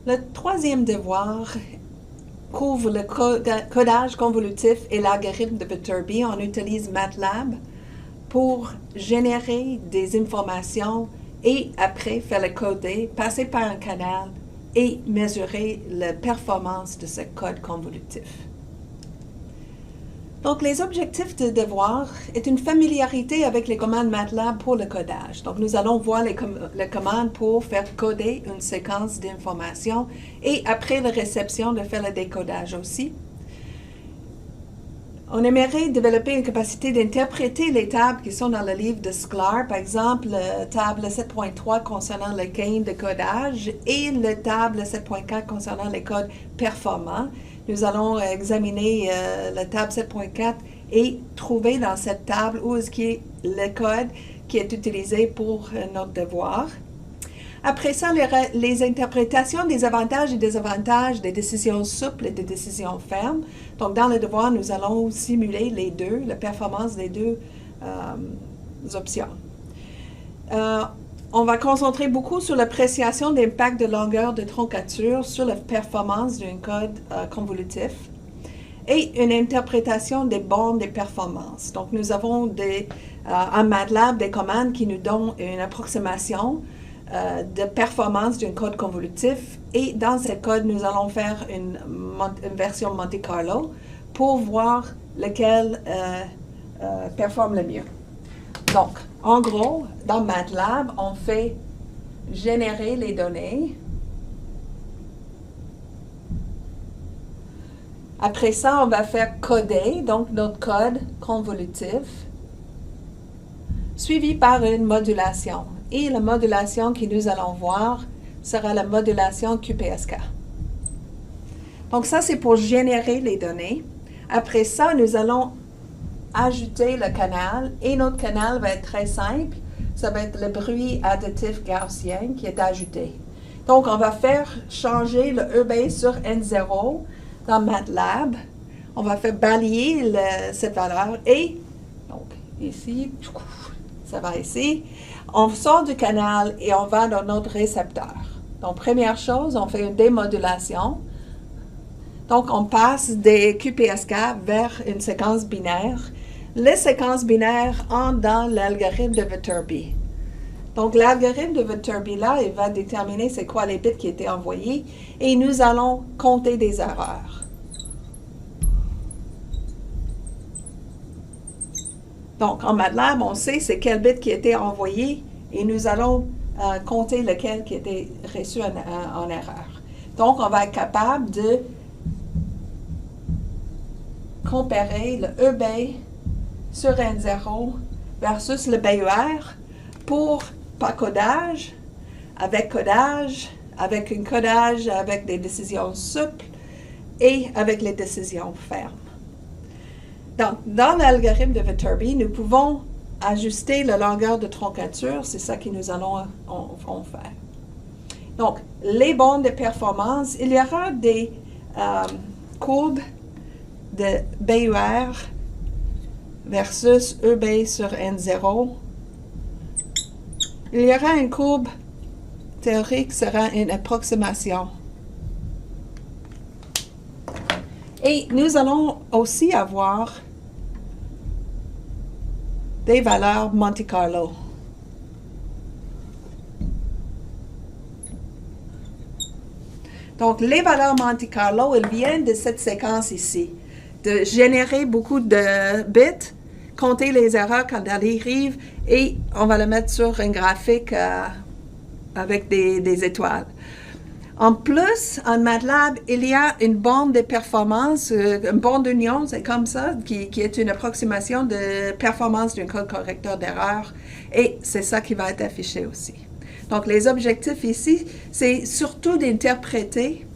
Le troisième devoir couvre le codage convolutif et l'algorithme de Viterbi. On utilise MATLAB pour générer des informations et après faire le coder, passer par un canal et mesurer la performance de ce code convolutif. Donc, les objectifs de devoir est une familiarité avec les commandes MATLAB pour le codage. Donc, nous allons voir les commandes pour faire coder une séquence d'informations et après la réception, de faire le décodage aussi. On aimerait développer une capacité d'interpréter les tables qui sont dans le livre de Sklar, par exemple, la table 7.3 concernant le gain de codage et la table 7.4 concernant les codes performants. Nous allons examiner la table 7.4 et trouver dans cette table où est-ce qu'il y a le code qui est utilisé pour notre devoir. Après ça, les interprétations des avantages et désavantages des décisions souples et des décisions fermes. Donc, dans le devoir, nous allons simuler les deux, la performance des deux options. On va concentrer beaucoup sur l'appréciation d'impact de longueur de troncature sur la performance d'un code convolutif et une interprétation des bornes des performances. Donc, nous avons en MATLAB des commandes qui nous donnent une approximation de performance d'un code convolutif et dans ce code, nous allons faire une version Monte Carlo pour voir lequel performe le mieux. Donc, en gros, dans MATLAB, on fait générer les données. Après ça, on va faire coder, donc notre code convolutif, suivi par une modulation. Et la modulation que nous allons voir sera la modulation QPSK. Donc ça, c'est pour générer les données. Après ça, nous allons ajouter le canal et notre canal va être très simple. Ça va être le bruit additif gaussien qui est ajouté. Donc, on va faire changer le EB sur N0 dans MATLAB. On va faire balayer cette valeur et, donc, ici, ça va ici. On sort du canal et on va dans notre récepteur. Donc, première chose, on fait une démodulation. Donc, on passe des QPSK vers une séquence binaire. Les séquences binaires entrent dans l'algorithme de Viterbi. Donc, l'algorithme de Viterbi, là, il va déterminer c'est quoi les bits qui étaient envoyés et nous allons compter des erreurs. Donc, en MATLAB, on sait c'est quel bit qui a été envoyé et nous allons compter lequel qui a été reçu en erreur. Donc, on va être capable de comparer le EB sur N0 versus le BER pour pas codage, avec un codage avec des décisions souples et avec les décisions fermes. Donc, dans l'algorithme de Viterbi, nous pouvons ajuster la longueur de troncature, c'est ça que nous allons faire. Donc, les bornes de performance, il y aura des courbes de BER versus EB sur N0. Il y aura une courbe théorique qui sera une approximation. Et nous allons aussi avoir des valeurs Monte Carlo. Donc, les valeurs Monte Carlo, elles viennent de cette séquence ici, de générer beaucoup de bits, compter les erreurs quand elles arrivent, et on va le mettre sur un graphique avec des étoiles. En plus, en MATLAB, il y a une borne de performance, une borne d'union, c'est comme ça, qui est une approximation de performance d'un code correcteur d'erreur, et c'est ça qui va être affiché aussi. Donc, les objectifs ici, c'est surtout d'interpréter,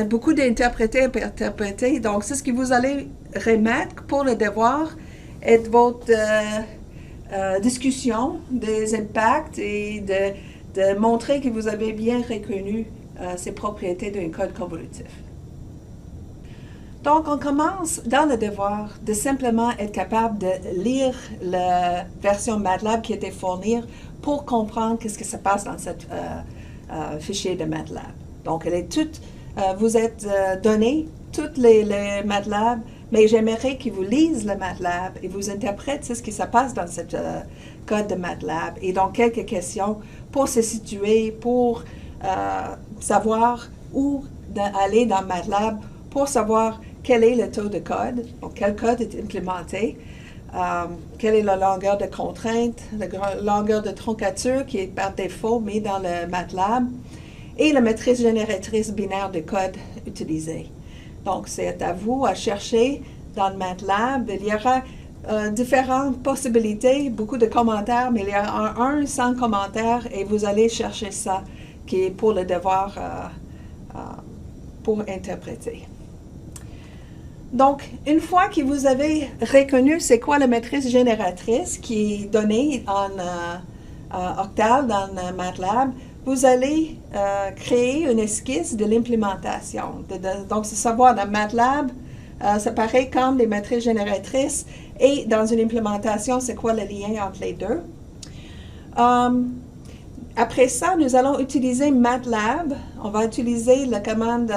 beaucoup d'interpréter. Donc, c'est ce que vous allez remettre pour le devoir et votre discussion des impacts et de montrer que vous avez bien reconnu ces propriétés d'un code convolutif. Donc, on commence dans le devoir de simplement être capable de lire la version MATLAB qui a été fournie pour comprendre qu'est-ce qui se passe dans ce fichier de MATLAB. Donc, elle est toute, vous êtes donné toutes les MATLAB, mais j'aimerais qu'ils vous lisent le MATLAB et vous interprètent ce qui se passe dans ce code de MATLAB. Et donc, quelques questions pour se situer, pour savoir où aller dans MATLAB, pour savoir quel est le taux de code, donc quel code est implémenté, quelle est la longueur de contrainte, la longueur de truncature qui est par défaut mis dans le MATLAB, et la matrice génératrice binaire de code utilisée. Donc, c'est à vous à chercher dans le MATLAB. Il y aura différentes possibilités, beaucoup de commentaires, mais il y a un sans commentaire et vous allez chercher ça qui est pour le devoir pour interpréter. Donc, une fois que vous avez reconnu c'est quoi la matrice génératrice qui est donnée en octal dans MATLAB, vous allez créer une esquisse de l'implémentation. Donc, c'est savoir dans MATLAB, ça paraît comme des matrices génératrices et dans une implémentation, c'est quoi le lien entre les deux. Après ça, nous allons utiliser MATLAB. On va utiliser la commande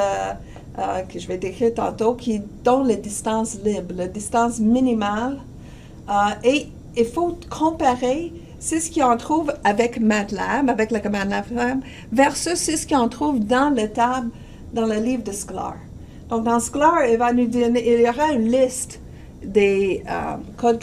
que je vais décrire tantôt qui donne la distance libre, la distance minimale. Et il faut comparer c'est ce qu'on trouve avec MATLAB, avec la commande MATLAB, versus ce qu'on trouve dans le table, dans le livre de Sklar. Donc, dans Sklar, il y aura une liste des codes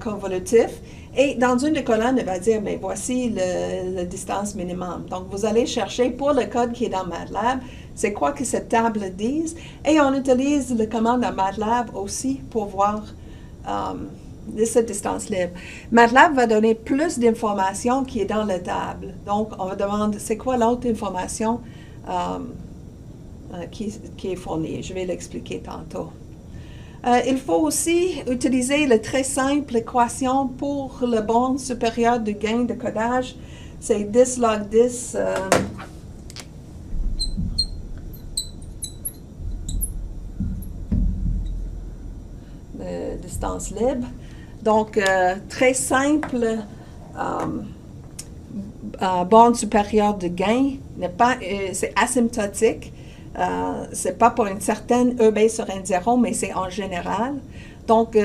convolutifs, et dans une des colonnes, il va dire, mais voici la distance minimum. Donc, vous allez chercher pour le code qui est dans MATLAB, c'est quoi que cette table dise, et on utilise la commande dans MATLAB aussi pour voir cette distance libre. MATLAB va donner plus d'informations qui est dans la table. Donc, on va demander, c'est quoi l'autre information qui est fournie? Je vais l'expliquer tantôt. Il faut aussi utiliser la très simple équation pour le borne supérieure du gain de codage. C'est 10 log 10 de distance libre. Donc, très simple, borne supérieure de gain, c'est asymptotique. C'est pas pour une certaine E base sur N0, mais c'est en général. Donc,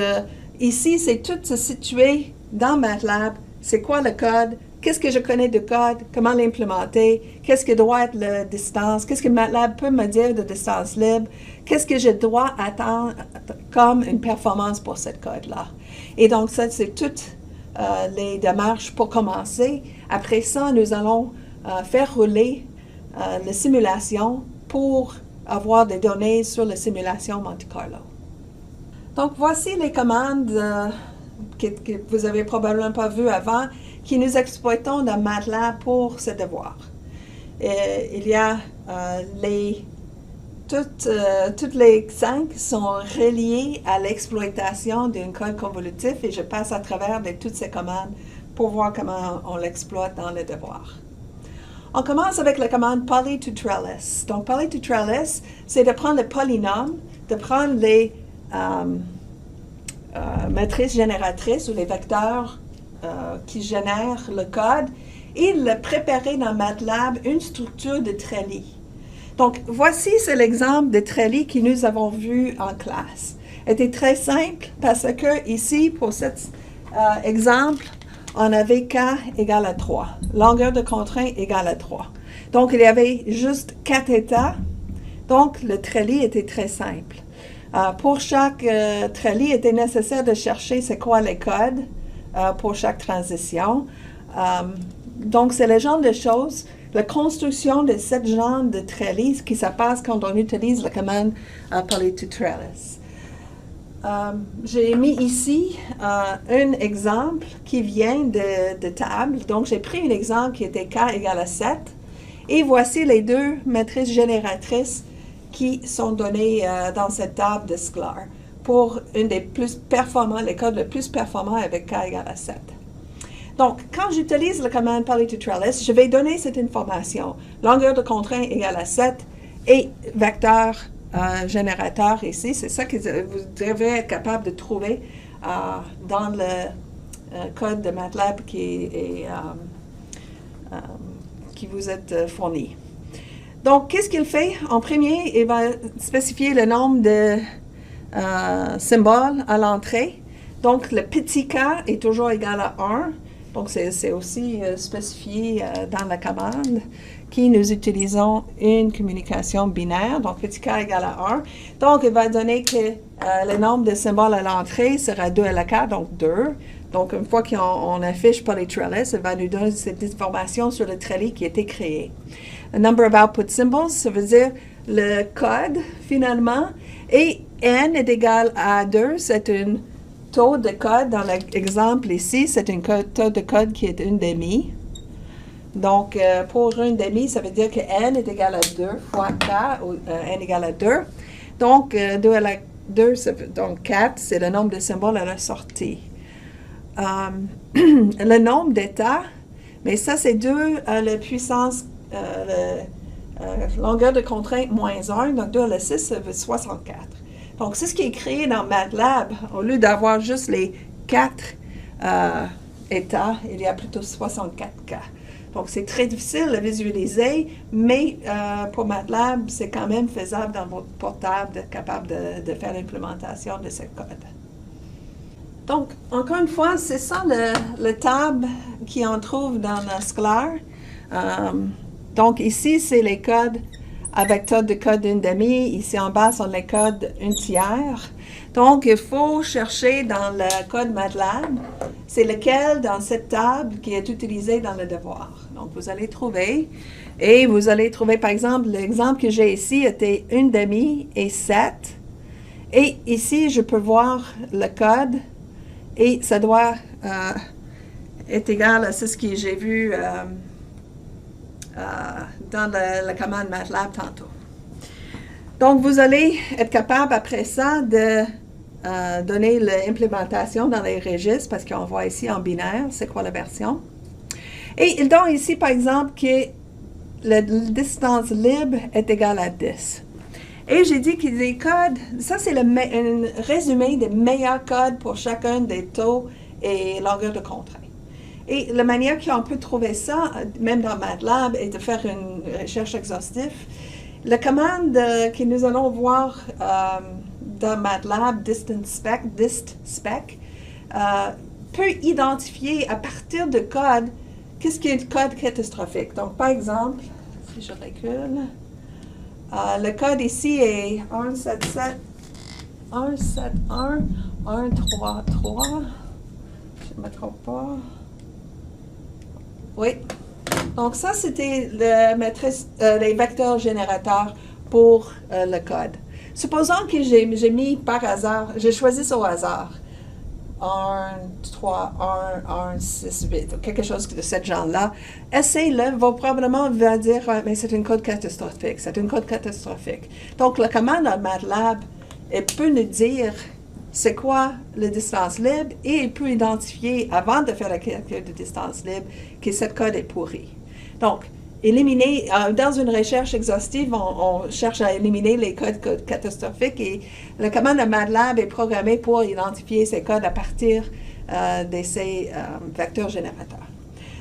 ici, c'est tout se situer dans MATLAB. C'est quoi le code? Qu'est-ce que je connais de code? Comment l'implémenter? Qu'est-ce que doit être la distance? Qu'est-ce que MATLAB peut me dire de distance libre? Qu'est-ce que je dois attendre comme une performance pour ce code-là? Et donc, ça, c'est toutes les démarches pour commencer. Après ça, nous allons faire rouler la simulation pour avoir des données sur la simulation Monte Carlo. Donc, voici les commandes que vous avez probablement pas vues avant, qui nous exploitons dans MATLAB pour ce devoir. Il y a toutes les 5 sont reliées à l'exploitation d'un code convolutif et je passe à travers de toutes ces commandes pour voir comment on l'exploite dans le devoir. On commence avec la commande poly to trellis. Donc, poly to trellis, c'est de prendre le polynôme, de prendre les matrices génératrices ou les vecteurs qui génèrent le code et le préparer dans MATLAB une structure de treillis. Donc, voici c'est l'exemple de treillis que nous avons vu en classe. C'était très simple parce que ici, pour cet exemple, on avait K égale à 3. Longueur de contrainte égale à 3. Donc, il y avait juste 4 états. Donc, le treillis était très simple. Pour chaque treillis, il était nécessaire de chercher c'est quoi les codes pour chaque transition. Donc, c'est le genre de choses, la construction de ce genre de trellis qui se passe quand on utilise la commande poly to trellis. J'ai mis ici un exemple qui vient de table. Donc, j'ai pris un exemple qui était K égale à 7. Et voici les deux matrices génératrices qui sont données dans cette table de Sklar pour une des plus performants, les codes les plus performants avec K égale à 7. Donc, quand j'utilise la commande poly to trellis, je vais donner cette information. Longueur de contrainte égale à 7 et vecteur générateur ici. C'est ça que vous devez être capable de trouver dans le code de MATLAB qui vous est fourni. Donc, qu'est-ce qu'il fait? En premier, il va spécifier le nombre de symboles à l'entrée. Donc, le petit k est toujours égal à 1. Donc, c'est aussi spécifié dans la commande qui nous utilisons une communication binaire. Donc, petit k égale à 1. Donc, il va donner que le nombre de symboles à l'entrée sera 2 à la k, donc 2. Donc, une fois qu'on affiche par les trellis, il va nous donner cette information sur le trellis qui a été créé. The number of output symbols, ça veut dire le code, finalement. Et n est égal à 2, c'est un taux de code. Dans l'exemple ici, c'est un taux de code qui est 1/2. Donc, pour 1/2, ça veut dire que n est égal à 2 fois k, ou n égale à 2. Donc, 2 à la 2, donc 4, c'est le nombre de symboles à la sortie. Le nombre d'états, mais ça, c'est 2 à la puissance, longueur de contrainte moins 1, donc 2 à la 6, ça veut 64. Donc, c'est ce qui est créé dans MATLAB. Au lieu d'avoir juste les 4 états, il y a plutôt 64 cas. Donc, c'est très difficile à visualiser, mais pour MATLAB, c'est quand même faisable dans votre portable d'être capable de faire l'implémentation de ce code. Donc, encore une fois, c'est ça le tab qu'on trouve dans la scolaire. Donc, ici, c'est les codes avec taux de code 1/2. Ici, en bas, sont les codes 1/3. Donc, il faut chercher dans le code MATLAB, c'est lequel dans cette table qui est utilisé dans le devoir. Donc, vous allez trouver, et vous allez trouver, par exemple, l'exemple que j'ai ici était 1/2 et 7. Et ici, je peux voir le code, et ça doit être égal à ce que j'ai vu dans la commande MATLAB tantôt. Donc, vous allez être capable après ça de donner l'implémentation dans les registres parce qu'on voit ici en binaire, c'est quoi la version. Et il donne ici, par exemple, que la distance libre est égale à 10. Et j'ai dit que les codes, ça c'est un résumé des meilleurs codes pour chacun des taux et longueur de contrainte. Et la manière qu'on peut trouver ça, même dans MATLAB, est de faire une recherche exhaustive. La commande que nous allons voir dans MATLAB, distSpec, peut identifier à partir de code qu'est-ce qui est le code catastrophique. Donc, par exemple, si je recule, le code ici est 177, 171, 133, je ne me trompe pas. Oui. Donc, ça, c'était les vecteurs générateurs pour le code. Supposons que j'ai mis par hasard, j'ai choisi ça au hasard. 1, 3, 1, 1, 6, 8, quelque chose de ce genre-là. Essayez-le, probablement va dire, mais c'est un code catastrophique, c'est un code catastrophique. Donc, la commande en MATLAB, elle peut nous dire c'est quoi la distance libre et il peut identifier, avant de faire la calcul de distance libre, que ce code est pourri. Donc, éliminer, dans une recherche exhaustive, on cherche à éliminer les codes catastrophiques et la commande de MATLAB est programmée pour identifier ces codes à partir de ces vecteurs générateurs.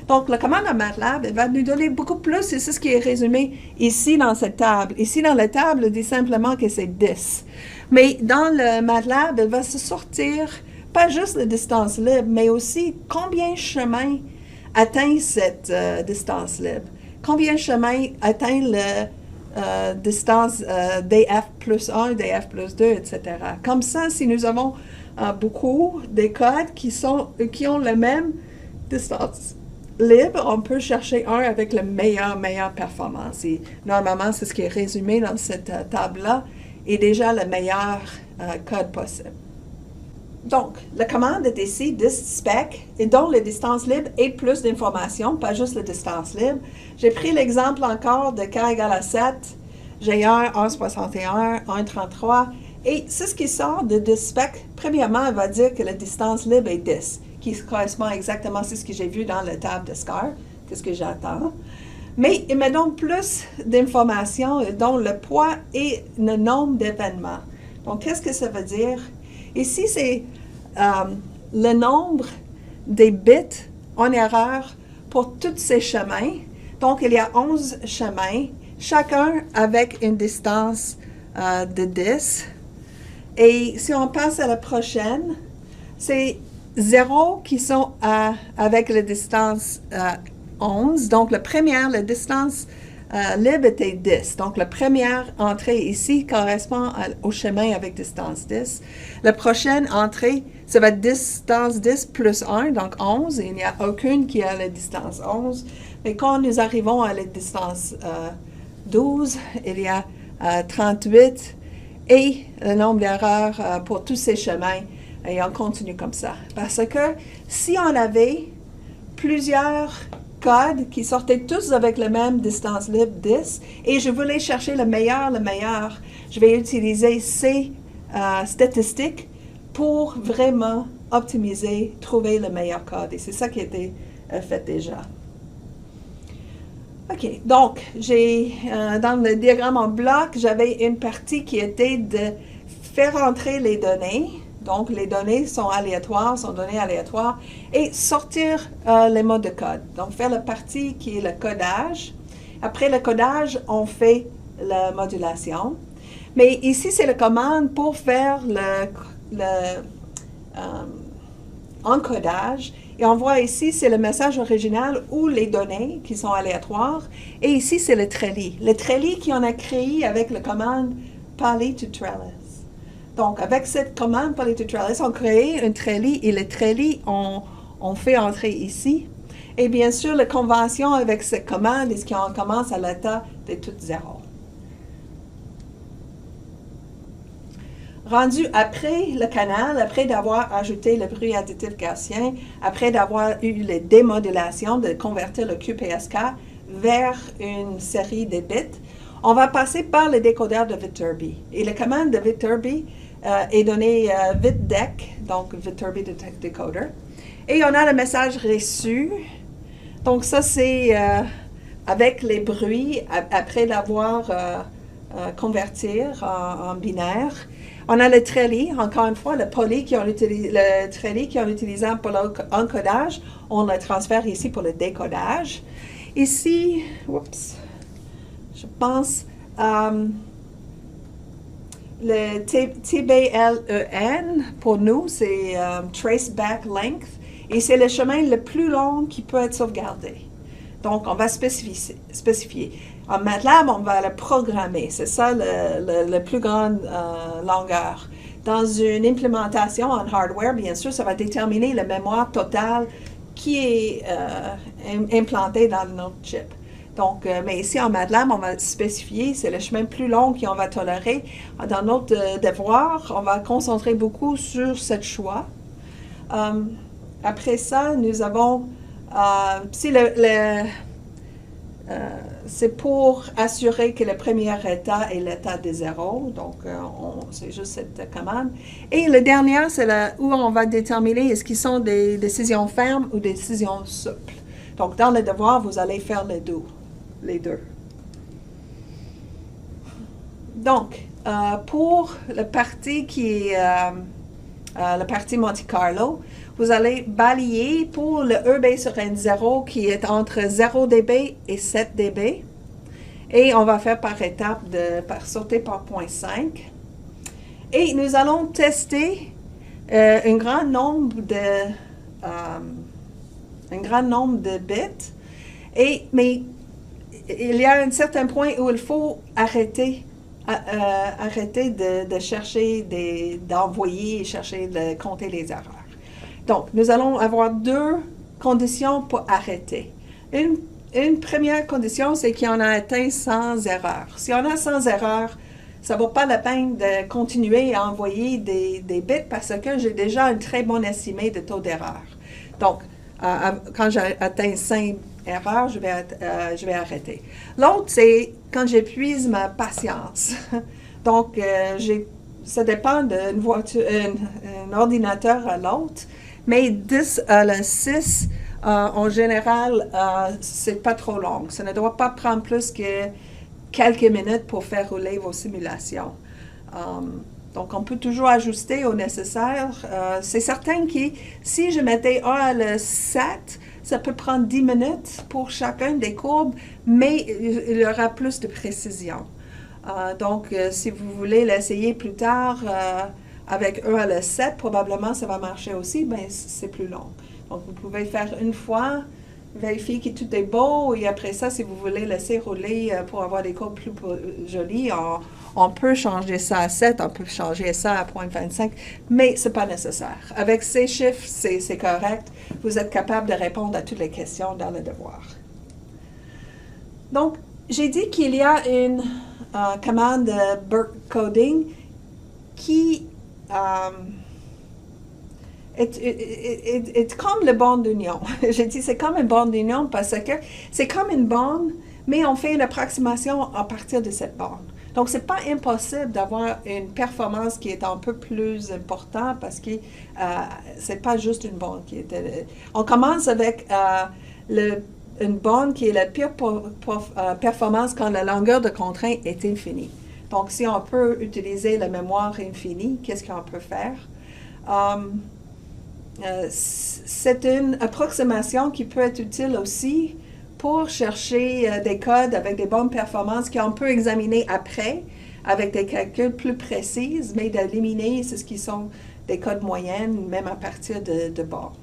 Donc, la commande de MATLAB elle va nous donner beaucoup plus, et c'est ce qui est résumé ici dans cette table. Ici dans la table, elle dit simplement que c'est 10. Mais dans le MATLAB, elle va se sortir pas juste la distance libre, mais aussi combien de chemins atteint cette distance libre. Combien de chemins atteint la distance df plus 1, df plus 2, etc. Comme ça, si nous avons beaucoup de codes qui ont la même distance libre, on peut chercher un avec la meilleure performance. Et normalement, c'est ce qui est résumé dans cette table-là, et déjà le meilleur code possible. Donc, la commande est ici, distSpec, et donc la distance libre et plus d'informations, pas juste la distance libre. J'ai pris l'exemple encore de k égale à 7, G1, 1,61, 1,33, et c'est ce qui sort de distSpec. Premièrement, elle va dire que la distance libre est 10, qui correspond exactement à ce que j'ai vu dans la table de SCAR, qu'est-ce que j'attends. Mais il me donne plus d'informations, dont le poids et le nombre d'événements. Donc, qu'est-ce que ça veut dire? Ici, c'est le nombre des bits en erreur pour tous ces chemins. Donc, il y a 11 chemins, chacun avec une distance de 10. Et si on passe à la prochaine, c'est 0 qui sont avec la distance 11. Donc, la distance libre était 10. Donc, la première entrée ici correspond au chemin avec distance 10. La prochaine entrée, ça va être distance 10 plus 1, donc 11. Et il n'y a aucune qui a la distance 11. Mais quand nous arrivons à la distance 12, il y a 38 et le nombre d'erreurs pour tous ces chemins. Et on continue comme ça. Parce que si on avait plusieurs codes qui sortaient tous avec la même distance libre 10, et je voulais chercher le meilleur, je vais utiliser ces statistiques pour vraiment optimiser, trouver le meilleur code. Et c'est ça qui a été fait déjà. OK, donc, dans le diagramme en bloc, j'avais une partie qui était de faire entrer les données. Donc, les données sont données aléatoires, et sortir les mots de code. Donc, faire la partie qui est le codage. Après le codage, on fait la modulation. Mais ici, c'est la commande pour faire le encodage. Et on voit ici, c'est le message original ou les données qui sont aléatoires. Et ici, c'est le trellis. Le trellis qu'on a créé avec la commande Poly to Trellis. Donc, avec cette commande Poly to Trellis, on crée un trellis et le trellis, on fait entrer ici. Et bien sûr, la convention avec cette commande est qu'on commence à l'état de tout 0. Rendu après le canal, après d'avoir ajouté le bruit additif gaussien, après d'avoir eu la démodulation de convertir le QPSK vers une série de bits, on va passer par le décodeur de Viterbi. Et la commande de Viterbi est donnée VitDec, donc Viterbi Decoder. Et on a le message reçu. Donc ça, c'est avec les bruits, après l'avoir converti en binaire. On a le trellis, encore une fois, le trellis qu'on utilise pour l'encodage, on le transfère ici pour le décodage. Ici, je pense, le TBLEN, pour nous, c'est Traceback Length, et c'est le chemin le plus long qui peut être sauvegardé. Donc, on va spécifier. En MATLAB, on va le programmer. C'est ça la plus grande longueur. Dans une implémentation en hardware, bien sûr, ça va déterminer la mémoire totale qui est implantée dans notre chip. Donc, mais ici en MATLAB, on va spécifier, c'est le chemin plus long qu'on va tolérer. Dans notre devoir, on va concentrer beaucoup sur ce choix. Après ça, nous avons, c'est pour assurer que le premier état est l'état de 0. Donc, c'est juste cette commande. Et le dernier, c'est où on va déterminer est-ce qu'ils sont des décisions fermes ou des décisions souples. Donc, dans le devoir, vous allez faire les deux. Donc, pour la partie qui est la partie Monte Carlo, vous allez balayer pour le EB sur N0 qui est entre 0 dB et 7 dB. Et on va faire par étape, sauter par 0.5. Et nous allons tester un grand nombre de bits. Mais il y a un certain point où il faut arrêter de chercher, d'envoyer et chercher de compter les erreurs. Donc, nous allons avoir deux conditions pour arrêter. Une première condition, c'est qu'on a atteint 100 erreurs. Si on a 100 erreurs, ça ne vaut pas la peine de continuer à envoyer des bits parce que j'ai déjà un très bon estimé de taux d'erreur. Donc, quand j'ai atteint 5 erreurs, je vais arrêter. L'autre, c'est quand j'épuise ma patience. Donc, ça dépend d'un ordinateur à l'autre, mais 10 à la 6, en général, c'est pas trop long. Ça ne doit pas prendre plus que quelques minutes pour faire rouler vos simulations. Donc, on peut toujours ajuster au nécessaire. C'est certain que si je mettais 1 à le 7, ça peut prendre 10 minutes pour chacune des courbes, mais il y aura plus de précision. Donc, si vous voulez l'essayer plus tard avec 1 à le 7, probablement ça va marcher aussi, mais c'est plus long. Donc, vous pouvez faire une fois, vérifier que tout est beau, et après ça, si vous voulez laisser rouler pour avoir des courbes plus jolies, on peut changer ça à 7, on peut changer ça à 0.25, mais ce n'est pas nécessaire. Avec ces chiffres, c'est correct. Vous êtes capable de répondre à toutes les questions dans le devoir. Donc, j'ai dit qu'il y a une commande de BERT coding qui est comme le bande d'union. J'ai dit c'est comme une bande d'union parce que c'est comme une bande, mais on fait une approximation à partir de cette bande. Donc, ce n'est pas impossible d'avoir une performance qui est un peu plus importante parce que ce n'est pas juste une bande qui est... on commence avec une bande qui est la pire performance quand la longueur de contrainte est infinie. Donc, si on peut utiliser la mémoire infinie, qu'est-ce qu'on peut faire? C'est une approximation qui peut être utile aussi pour chercher des codes avec des bonnes performances qu'on peut examiner après avec des calculs plus précis, mais d'éliminer ce qui sont des codes moyennes, même à partir de bornes.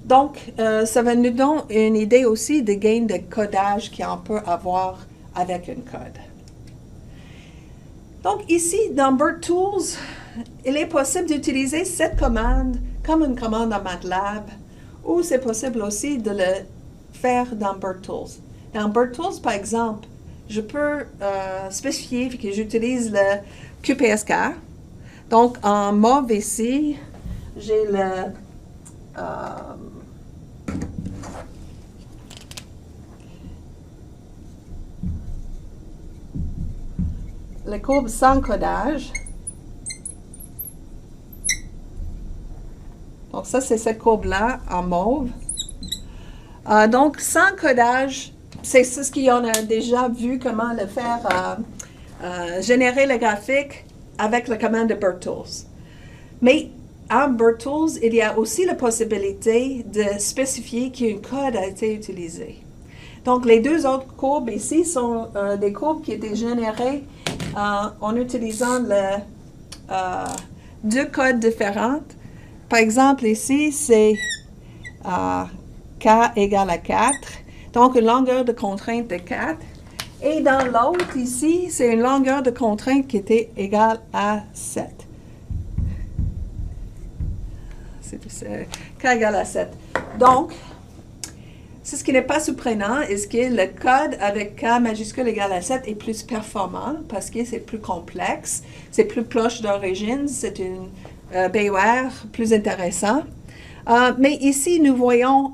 Donc, ça va nous donner une idée aussi de gain de codage qu'on peut avoir avec un code. Donc, ici, dans BERT Tools, il est possible d'utiliser cette commande comme une commande en MATLAB, ou c'est possible aussi de le faire dans BERT Tools. Dans BERT Tools, par exemple, je peux spécifier que j'utilise le QPSK. Donc, en mauve ici, j'ai la courbe sans codage. Donc, ça, c'est cette courbe-là en mauve. Donc, sans codage, c'est ce qu'on a déjà vu comment le faire, générer le graphique avec la commande de BERT Tools. Mais en BERT Tools, il y a aussi la possibilité de spécifier qu'un code a été utilisé. Donc, les deux autres courbes ici sont des courbes qui étaient générées en utilisant deux codes différents. Par exemple, ici, c'est K égale à 4, donc une longueur de contrainte de 4. Et dans l'autre, ici, c'est une longueur de contrainte qui était égale à 7. C'est K égale à 7. Donc, c'est ce qui n'est pas surprenant, est-ce que le code avec K majuscule égale à 7 est plus performant parce que c'est plus complexe, c'est plus proche d'origine, c'est une BOR plus intéressant. Mais ici, nous voyons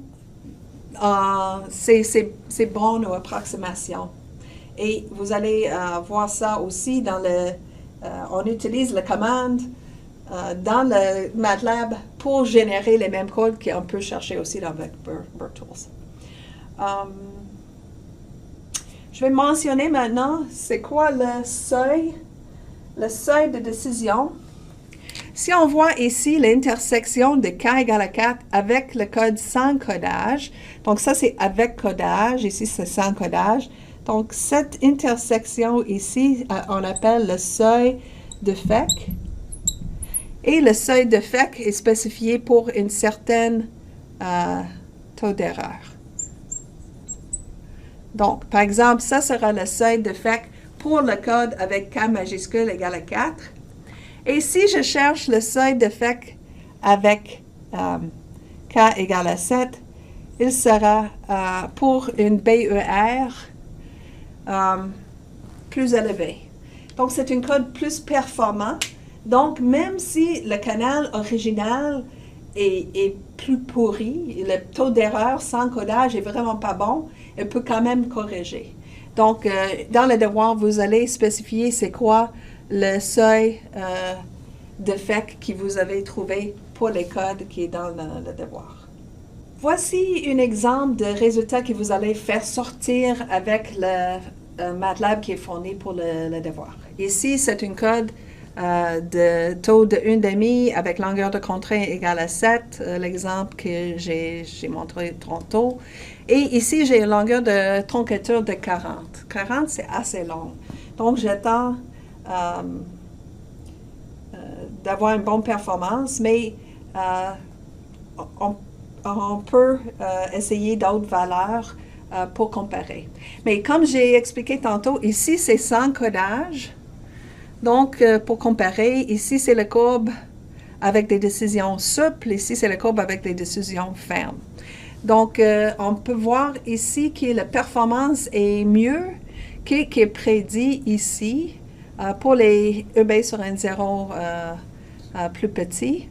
ces bornes ou approximations. Et vous allez voir ça aussi dans on utilise la commande dans le MATLAB pour générer les mêmes codes qu'on peut chercher aussi dans BERT Tools. Je vais mentionner maintenant c'est quoi le seuil de décision. Si on voit ici l'intersection de K égale à 4 avec le code sans codage, donc ça c'est avec codage, ici c'est sans codage. Donc cette intersection ici, on appelle le seuil de FEC. Et le seuil de FEC est spécifié pour une certaine taux d'erreur. Donc, par exemple, ça sera le seuil de FEC pour le code avec K majuscule égale à 4. Et si je cherche le seuil de FEC avec K égale à 7, il sera pour une BER plus élevé. Donc, c'est un code plus performant. Donc, même si le canal original est plus pourri, le taux d'erreur sans codage est vraiment pas bon, il peut quand même corriger. Donc, dans le devoir, vous allez spécifier c'est quoi le seuil défects que vous avez trouvés pour les codes qui est dans le devoir. Voici un exemple de résultat que vous allez faire sortir avec le MATLAB qui est fourni pour le devoir. Ici, c'est un code de taux de 1,5 avec longueur de contrée égale à 7, l'exemple que j'ai montré tantôt. Et ici, j'ai une longueur de troncature de 40. 40, c'est assez long. Donc, j'attends d'avoir une bonne performance, mais on peut essayer d'autres valeurs pour comparer. Mais comme j'ai expliqué tantôt, ici, c'est sans codage. Donc, pour comparer, ici, c'est la courbe avec des décisions souples. Ici, c'est la courbe avec des décisions fermes. Donc, on peut voir ici que la performance est mieux que qui est prédit ici pour les EB sur N0 plus petits.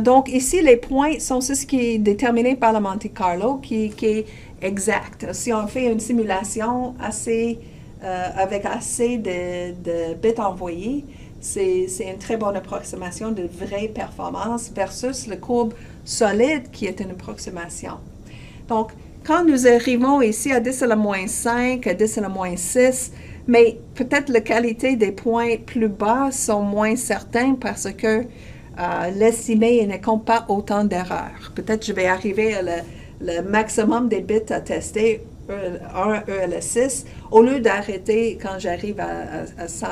Donc, ici, les points sont ce qui est déterminé par la Monte Carlo, qui est exact. Si on fait une simulation avec assez de bits envoyés, c'est une très bonne approximation de vraie performance versus la courbe solide qui est une approximation. Donc, quand nous arrivons ici à 10 à la moins 5, à 10 à la moins 6, mais peut-être la qualité des points plus bas sont moins certains parce que l'estimé ne compte pas autant d'erreurs. Peut-être je vais arriver à le maximum des bits à tester, 1 ELS6, au lieu d'arrêter quand j'arrive à 100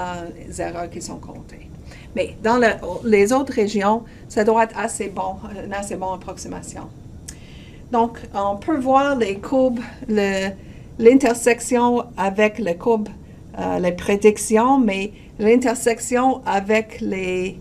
erreurs qui sont comptées. Mais dans les autres régions, ça doit être une assez bonne approximation. Donc, on peut voir les courbes, l'intersection avec les courbes, les prédictions, mais l'intersection avec les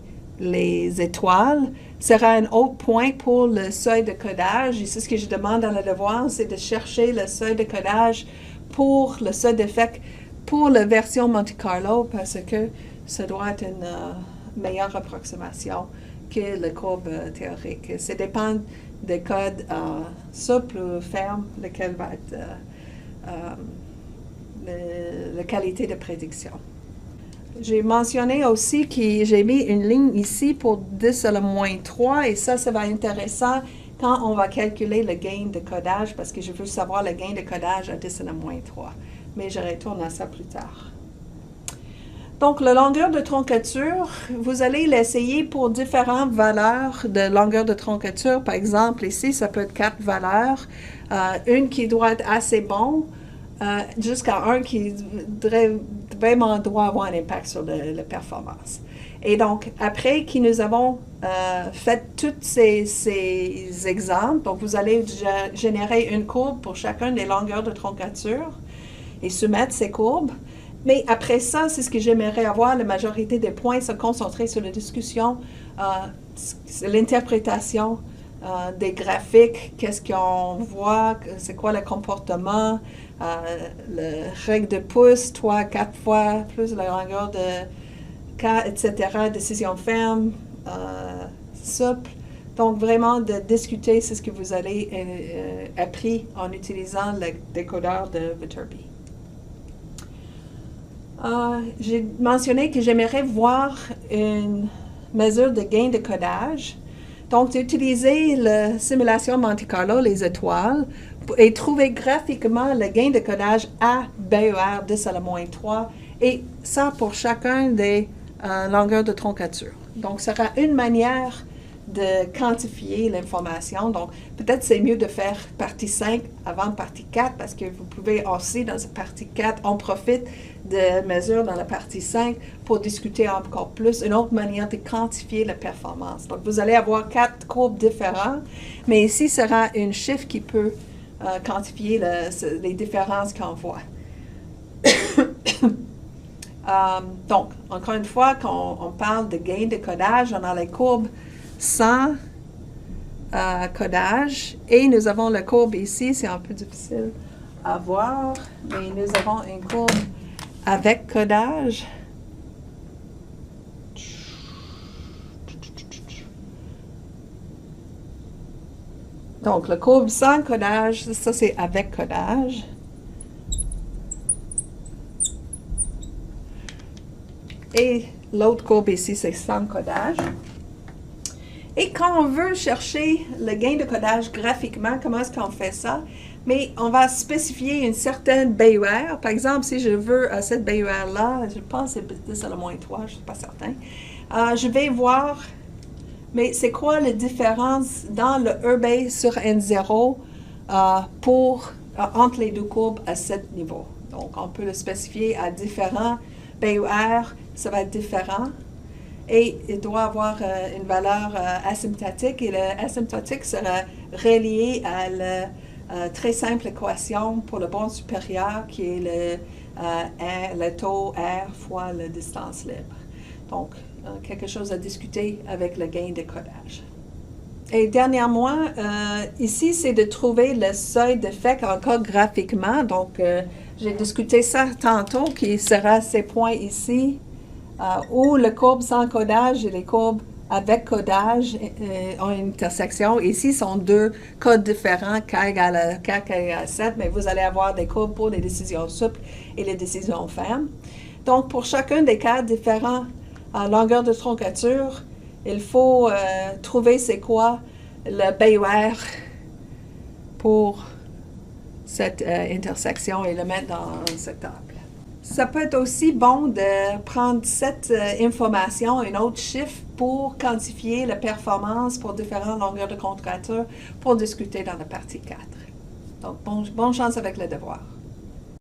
étoiles sera un autre point pour le seuil de codage. Et c'est ce que je demande dans le devoir, c'est de chercher le seuil de codage pour le seuil d'effet pour la version Monte Carlo parce que ça doit être une meilleure approximation que la courbe théorique. Ça dépend des codes souples ou fermes, lequel va être la qualité de prédiction. J'ai mentionné aussi que j'ai mis une ligne ici pour 10 à la moins 3 et ça va être intéressant quand on va calculer le gain de codage parce que je veux savoir le gain de codage à 10 à la moins 3. Mais je retourne à ça plus tard. Donc, la longueur de troncature, vous allez l'essayer pour différentes valeurs de longueur de troncature. Par exemple, ici, ça peut être 4 valeurs. Une qui doit être assez bonne, jusqu'à un qui vraiment doit avoir un impact sur la performance. Et donc, après que nous avons fait tous ces exemples, donc vous allez générer une courbe pour chacune des longueurs de troncature et soumettre ces courbes. Mais après ça, c'est ce que j'aimerais avoir. La majorité des points se concentrer sur la discussion, l'interprétation des graphiques, qu'est-ce qu'on voit, c'est quoi le comportement, la règle de pouce, 3, 4 fois plus la longueur de cas, etc., décision ferme, souple. Donc, vraiment, de discuter, c'est ce que vous allez appris en utilisant le décodeur de Viterbi. J'ai mentionné que j'aimerais voir une mesure de gain de codage. Donc, d'utiliser la simulation Monte Carlo, les étoiles, et trouver graphiquement le gain de codage à BER 10 à la moins 3, et ça pour chacun des longueurs de troncature. Donc, ce sera une manière de quantifier l'information. Donc, peut-être c'est mieux de faire partie 5 avant partie 4 parce que vous pouvez aussi, dans cette partie 4, on profite de mesures dans la partie 5 pour discuter encore plus, une autre manière de quantifier la performance. Donc, vous allez avoir 4 courbes différentes, mais ici sera un chiffre qui peut quantifier les différences qu'on voit. Donc, encore une fois, quand on parle de gain de codage, on a les courbes sans codage et nous avons la courbe ici, c'est un peu difficile à voir, mais nous avons une courbe avec codage. Donc, la courbe sans codage, ça c'est avec codage. Et l'autre courbe ici, c'est sans codage. Et quand on veut chercher le gain de codage graphiquement, comment est-ce qu'on fait ça? Mais on va spécifier une certaine BUR. Par exemple, si je veux cette BUR-là, je pense que c'est 10 à la moins 3, je ne suis pas certain. Je vais voir, mais c'est quoi la différence dans le E-base sur N0 entre les deux courbes à ce niveau. Donc, on peut le spécifier à différents BUR, ça va être différent. Et il doit avoir une valeur asymptotique, et l'asymptotique sera relié à la très simple équation pour le bond supérieur qui est le taux R fois la distance libre. Donc, quelque chose à discuter avec le gain de codage. Et dernièrement, ici, c'est de trouver le seuil d'effet encore graphiquement. Donc, j'ai discuté ça tantôt, qui sera ces points ici, où les courbes sans codage et les courbes avec codage ont une intersection. Ici, sont deux codes différents, K égale à 7, mais vous allez avoir des courbes pour les décisions souples et les décisions fermes. Donc, pour chacun des cas différents en longueur de troncature, il faut trouver c'est quoi le BUR pour cette intersection et le mettre dans cette table. Ça peut être aussi bon de prendre cette information, un autre chiffre, pour quantifier la performance pour différentes longueurs de troncature pour discuter dans la partie 4. Donc, bonne chance avec le devoir.